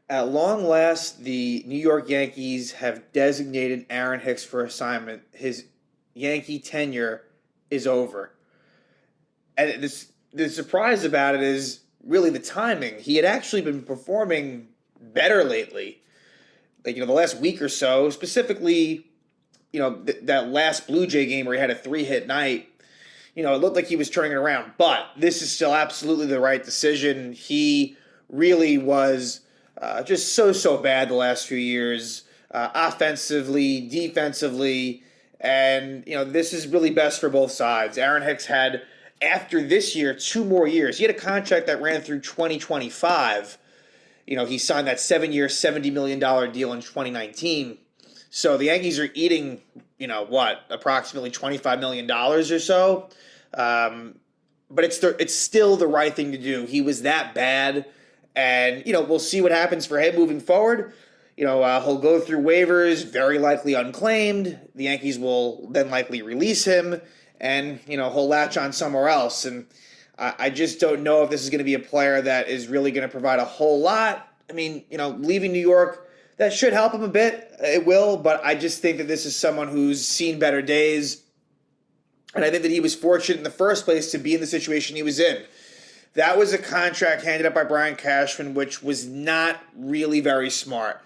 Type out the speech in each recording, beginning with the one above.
At long last, the New York Yankees have designated Aaron Hicks for assignment. His Yankee tenure is over. And the surprise about it is really the timing. He had actually been performing better lately. Like, the last week or so, specifically, that last Blue Jay game where he had a three-hit night, it looked like he was turning it around. But this is still absolutely the right decision. He really was just so bad the last few years, offensively, defensively, and this is really best for both sides. Aaron Hicks had, after this year, 2 more years. He had a contract that ran through 2025. He signed that 7-year, $70 million deal in 2019. So the Yankees are eating, approximately $25 million or so. But it's still the right thing to do. He was that bad. And, we'll see what happens for him moving forward. He'll go through waivers, very likely unclaimed. The Yankees will then likely release him, and, he'll latch on somewhere else. And I just don't know if this is going to be a player that is really going to provide a whole lot. I mean, leaving New York, that should help him a bit. It will, but I just think that this is someone who's seen better days. And I think that he was fortunate in the first place to be in the situation he was in. That was a contract handed up by Brian Cashman, which was not really very smart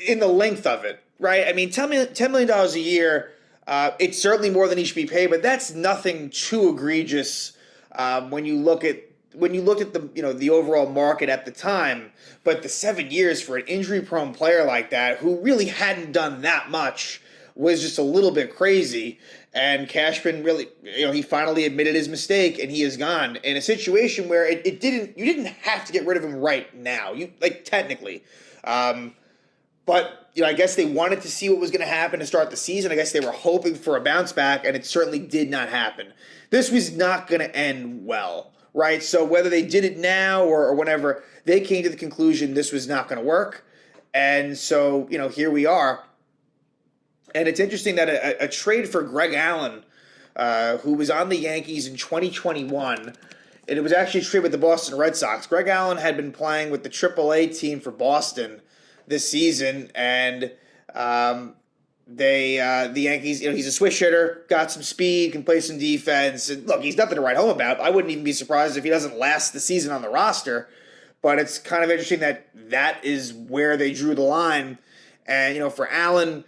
in the length of it, right? I mean, $10 million a year, it's certainly more than he should be paid, but that's nothing too egregious when you looked at the overall market at the time. But the 7 years for an injury-prone player like that, who really hadn't done that much, was just a little bit crazy. And Cashman really, he finally admitted his mistake, and he is gone in a situation where you didn't have to get rid of him right now. Technically. But, I guess they wanted to see what was going to happen to start the season. I guess they were hoping for a bounce back, and it certainly did not happen. This was not going to end well, right? So whether they did it now or whenever, they came to the conclusion this was not going to work. And so, here we are. And it's interesting that a trade for Greg Allen, who was on the Yankees in 2021, and it was actually a trade with the Boston Red Sox. Greg Allen had been playing with the AAA team for Boston this season, and the Yankees, he's a switch hitter, got some speed, can play some defense, and look, he's nothing to write home about. I wouldn't even be surprised if he doesn't last the season on the roster, but it's kind of interesting that is where they drew the line. And, for Allen,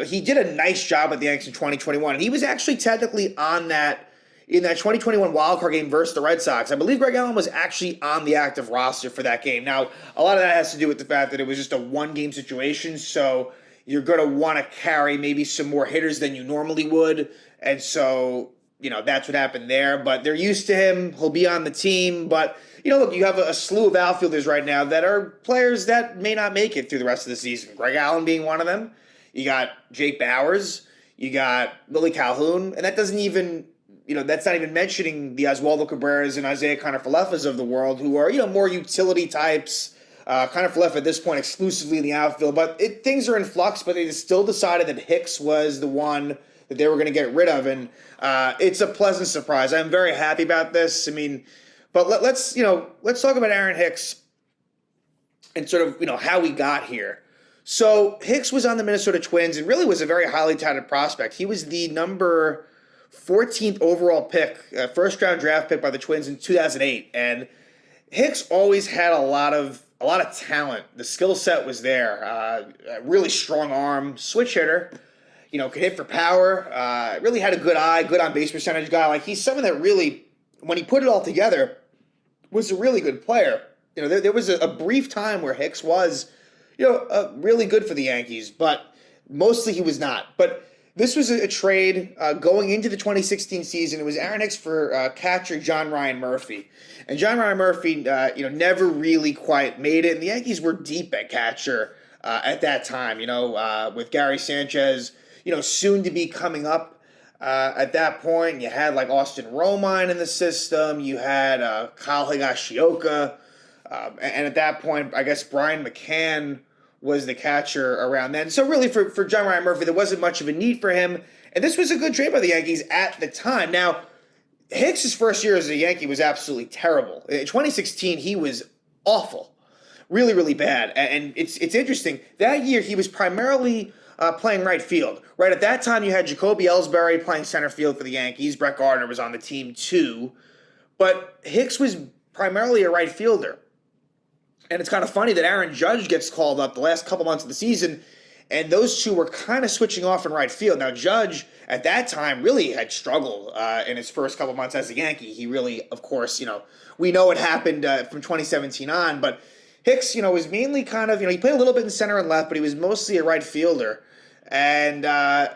he did a nice job at the Yankees in 2021. And he was actually technically in that 2021 wildcard game versus the Red Sox. I believe Greg Allen was actually on the active roster for that game. Now, a lot of that has to do with the fact that it was just a one-game situation, so you're going to want to carry maybe some more hitters than you normally would. And so, that's what happened there. But they're used to him. He'll be on the team. But, look, you have a slew of outfielders right now that are players that may not make it through the rest of the season. Greg Allen being one of them. You got Jake Bowers, you got Billy Calhoun, and that doesn't even, that's not even mentioning the Oswaldo Cabreras and Isaiah Kiner-Falefas of the world, who are, more utility types. Kiner-Falefa at this point exclusively in the outfield, but things are in flux. But they still decided that Hicks was the one that they were going to get rid of, and it's a pleasant surprise. I'm very happy about this. I mean, but let's talk about Aaron Hicks and sort of how we got here. So Hicks was on the Minnesota Twins and really was a very highly touted prospect. He was the number 14th overall pick, first-round draft pick by the Twins in 2008. And Hicks always had a lot of talent. The skill set was there. A really strong arm, switch hitter. Could hit for power. Really had a good eye, good on-base percentage guy. Like, he's someone that really, when he put it all together, was a really good player. There was a brief time where Hicks was really good for the Yankees, but mostly he was not. But this was a trade going into the 2016 season. It was Aaron Hicks for catcher John Ryan Murphy. And John Ryan Murphy, never really quite made it. And the Yankees were deep at catcher at that time, with Gary Sanchez, soon to be coming up at that point. You had like Austin Romine in the system. You had Kyle Higashioka. And at that point, I guess Brian McCann was the catcher around then. So really for John Ryan Murphy, there wasn't much of a need for him. And this was a good trade by the Yankees at the time. Now, Hicks' first year as a Yankee was absolutely terrible. In 2016, he was awful, really, really bad. And it's interesting. That year, he was primarily playing right field. Right at that time, you had Jacoby Ellsbury playing center field for the Yankees. Brett Gardner was on the team too. But Hicks was primarily a right fielder. And it's kind of funny that Aaron Judge gets called up the last couple months of the season, and those two were kind of switching off in right field. Now, Judge, at that time, really had struggled in his first couple months as a Yankee. He really, of course, we know what happened from 2017 on, but Hicks, was mainly kind of, he played a little bit in center and left, but he was mostly a right fielder. And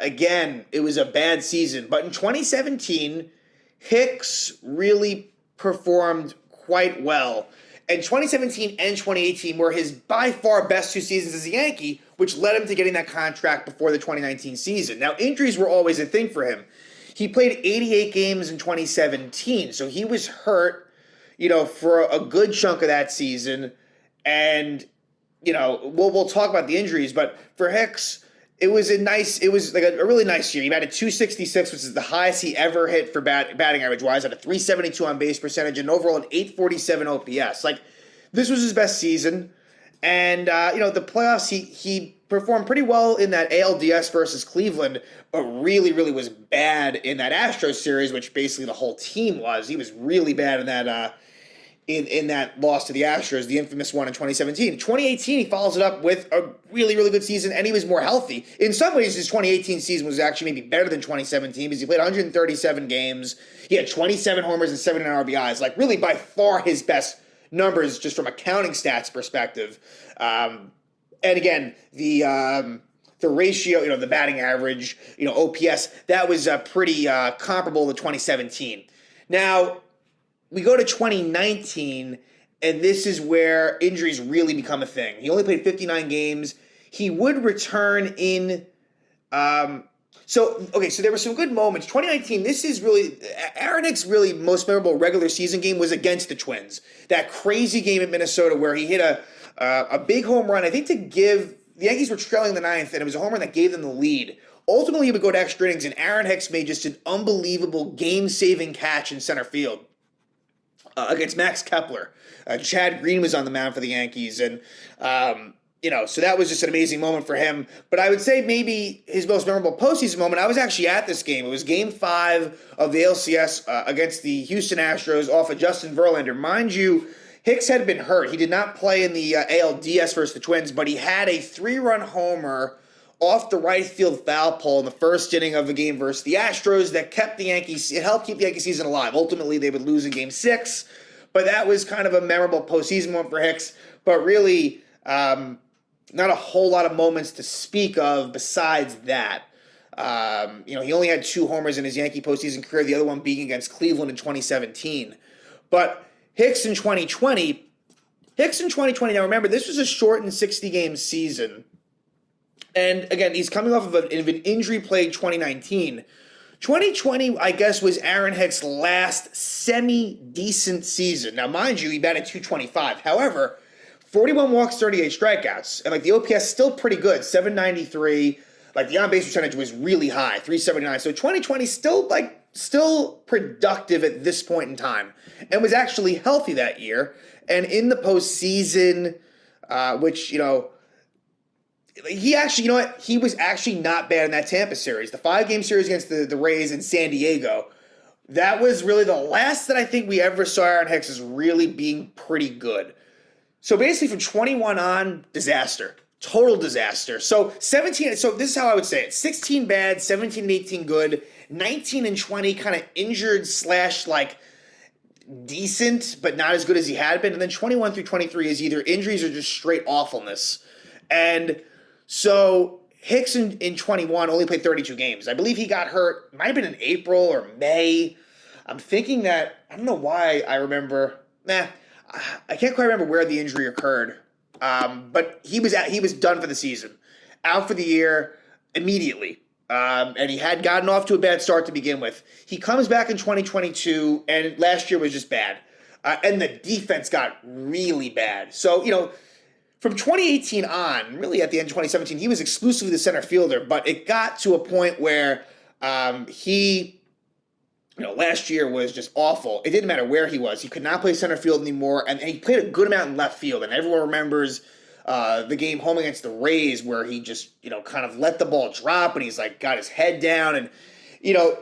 again, it was a bad season. But in 2017, Hicks really performed quite well. And 2017 and 2018 were his by far best two seasons as a Yankee, which led him to getting that contract before the 2019 season. Now, injuries were always a thing for him. He played 88 games in 2017, so he was hurt, for a good chunk of that season. And, we'll talk about the injuries, but for Hicks, it was like a really nice year. He batted .266, which is the highest he ever hit for batting average-wise, at a .372 on-base percentage, and overall an .847 OPS. Like, this was his best season. And, the playoffs, he performed pretty well in that ALDS versus Cleveland, but really, really was bad in that Astros series, which basically the whole team was. He was really bad in that in that loss to the Astros, the infamous one in 2017. 2018, he follows it up with a really, really good season, and he was more healthy. In some ways, his 2018 season was actually maybe better than 2017 because he played 137 games. He had 27 homers and 79 RBIs, like really by far his best numbers just from a counting stats perspective. And again, the ratio, the batting average, OPS, that was pretty comparable to 2017. Now, we go to 2019, and this is where injuries really become a thing. He only played 59 games. He would return in so there were some good moments. 2019, this is really Aaron Hicks' really most memorable regular season game was against the Twins. That crazy game at Minnesota where he hit a big home run, I think to give the Yankees were trailing the ninth, and it was a home run that gave them the lead. Ultimately, he would go to extra innings, and Aaron Hicks made just an unbelievable game-saving catch in center field. Against Max Kepler. Chad Green was on the mound for the Yankees, and, so that was just an amazing moment for him. But I would say maybe his most memorable postseason moment, I was actually at this game. It was Game 5 of the ALCS against the Houston Astros off of Justin Verlander. Mind you, Hicks had been hurt. He did not play in the ALDS versus the Twins, but he had a 3-run homer off the right field foul pole in the first inning of the game versus the Astros that it helped keep the Yankee season alive. Ultimately, they would lose in Game 6, but that was kind of a memorable postseason one for Hicks, but really not a whole lot of moments to speak of besides that. He only had 2 homers in his Yankee postseason career, the other one being against Cleveland in 2017. But Hicks in 2020, now remember, this was a shortened 60-game season. And again, he's coming off of an injury-plagued 2019. 2020, I guess, was Aaron Hicks' last semi-decent season. Now, mind you, he batted .225. However, 41 walks, 38 strikeouts. And, the OPS still pretty good, 793. The on-base percentage was really high, 379. So 2020 still productive at this point in time. And was actually healthy that year. And in the postseason, which, he actually, he was actually not bad in that Tampa series. The 5-game series against the Rays in San Diego, that was really the last that I think we ever saw Aaron Hicks as really being pretty good. So basically from 21 on, disaster. Total disaster. So 17, so this is how I would say it. 16 bad, 17 and 18 good, 19 and 20 kind of injured / decent, but not as good as he had been. And then 21 through 23 is either injuries or just straight awfulness. And so Hicks in 21 only played 32 games. I believe he got hurt, might have been in April or May. I'm thinking that, I don't know why I remember, I can't quite remember where the injury occurred. But he was done for the season, out for the year immediately. And he had gotten off to a bad start to begin with. He comes back in 2022, and last year was just bad. And the defense got really bad. So, from 2018 on, really at the end of 2017, he was exclusively the center fielder, but it got to a point where he last year was just awful. It didn't matter where he was. He could not play center field anymore, and he played a good amount in left field. And everyone remembers the game home against the Rays where he just, kind of let the ball drop and he's like got his head down. And,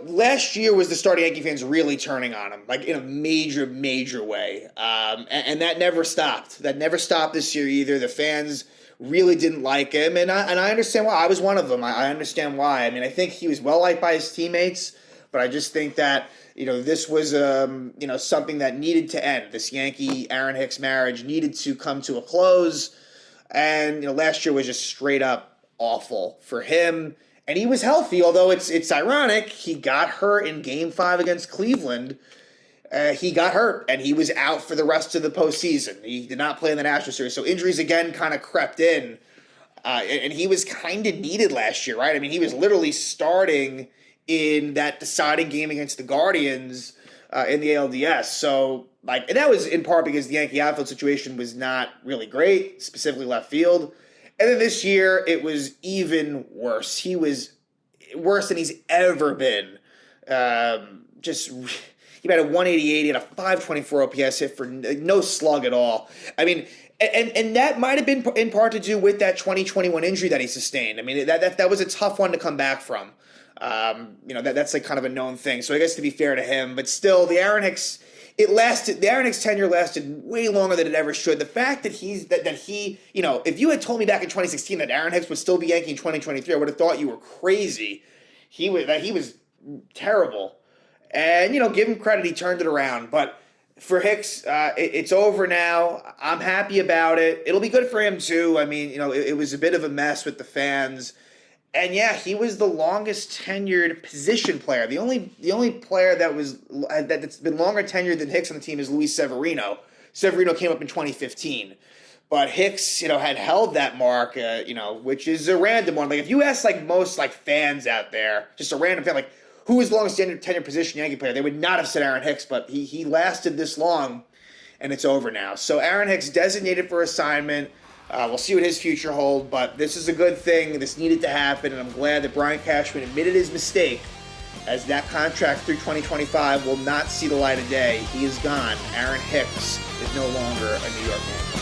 last year was the start of Yankee fans really turning on him, like in a major, major way. And that never stopped. That never stopped this year either. The fans really didn't like him, and I understand why. I was one of them. I understand why. I mean, I think he was well liked by his teammates, but I just think that, this was, something that needed to end. This Yankee-Aaron Hicks marriage needed to come to a close. And, last year was just straight up awful for him. And he was healthy, although it's ironic. He got hurt in Game 5 against Cleveland. He got hurt, and he was out for the rest of the postseason. He did not play in the National Series. So injuries, again, kind of crept in. And he was kind of needed last year, right? I mean, he was literally starting in that deciding game against the Guardians in the ALDS. So, and that was in part because the Yankee outfield situation was not really great, specifically left field. And then this year, it was even worse. He was worse than he's ever been. He had a 188, he had a 524 OPS hit for no slug at all. I mean, and that might have been in part to do with that 2021 injury that he sustained. I mean, that was a tough one to come back from. That's like kind of a known thing. So I guess to be fair to him, but still, the Aaron Hicks tenure lasted way longer than it ever should. The fact that he, if you had told me back in 2016 that Aaron Hicks would still be Yankee in 2023, I would have thought you were crazy. He was terrible. And, give him credit, he turned it around. But for Hicks, it's over now. I'm happy about it. It'll be good for him, too. I mean, it was a bit of a mess with the fans. And, yeah, he was the longest-tenured position player. The only player that's been longer tenured than Hicks on the team is Luis Severino. Severino came up in 2015. But Hicks, had held that mark, which is a random one. Like, if you ask, most, fans out there, just a random fan, who is the longest tenured position Yankee player, they would not have said Aaron Hicks, but he lasted this long, and it's over now. So Aaron Hicks designated for assignment. We'll see what his future holds, but this is a good thing. This needed to happen, and I'm glad that Brian Cashman admitted his mistake, as that contract through 2025 will not see the light of day. He is gone. Aaron Hicks is no longer a New York Yankee.